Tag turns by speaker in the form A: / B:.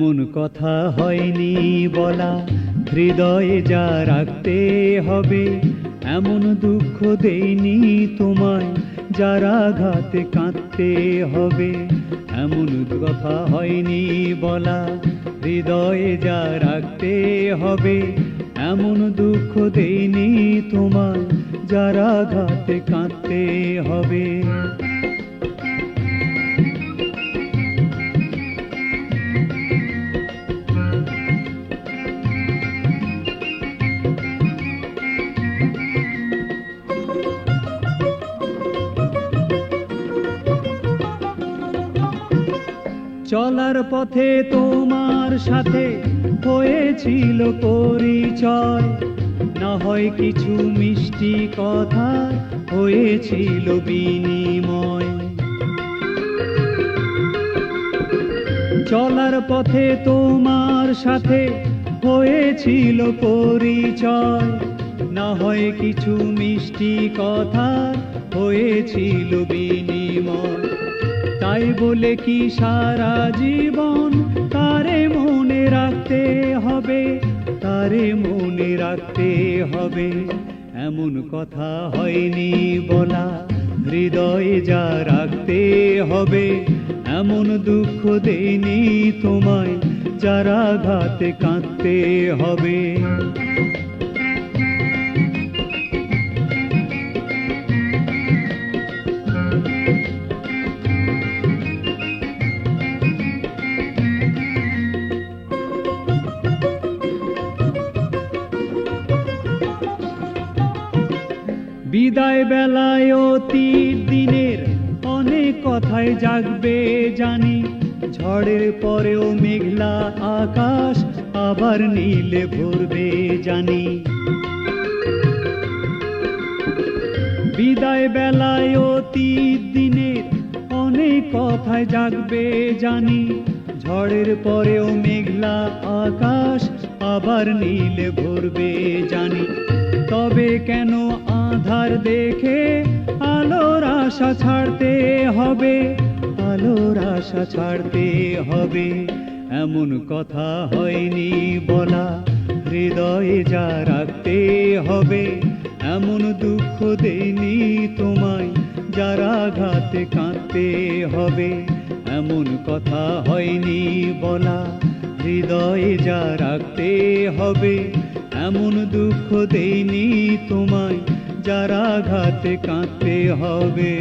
A: এমন কথা হয়নি বলা, হৃদয়ে যা রাখতে হবে। এমন দুঃখ দেইনি তোমায়, যারা ঘাতে কাঁদতে হবে। এমন কথা হয়নি বলা, হৃদয়ে যা রাখতে হবে। এমন দুঃখ দেইনি তোমায়, যারা ঘাতে কাঁদতে হবে। চলার পথে তোমার সাথে হয়েছিল পরিচয়, না হয় কিছু মিষ্টি কথা হয়েছিল বিনিময়। চলার পথে তোমার সাথে হয়েছিল পরিচয়, না হয় কিছু মিষ্টি কথা হয়েছিল বিনিময়। তাই বলে কি সারা জীবন তারে মনে রাখতে হবে, তারে মনে রাখতে হবে। এমন কথা হয়নি বলা, হৃদয়ে যা রাখতে হবে। এমন দুঃখ দেইনি তোমায়, যারা ঘাতে কাঁদতে হবে। বিদায় বেলায় অতীত দিনের অনেক কথাই জাগবে জানি। ঝড়ের পরেও মেঘলা আকাশ আবার নীলে ভরবে জানি। বিদায় বেলায় অতীত দিনের অনেক কথাই জাগবে জানি। ঝড়ের পরেও মেঘলা আকাশ আবার নীলে ভরবে জানি। তবে কেন আধার দেখে আলোর আশা ছাড়তে হবে, আলোর আশা ছাড়তে হবে। এমন কথা হয়নি বলা, হৃদয়ে যা রাখতে হবে। এমন দুঃখ দেইনি তোমায়, যারা ঘাতে কাঁদতে হবে। এমন কথা হয়নি বলা, হৃদয়ে যা রাখতে হবে। এমন দুঃখ দেইনি তোমায়, যারা ঘাতে কাঁদতে হবে।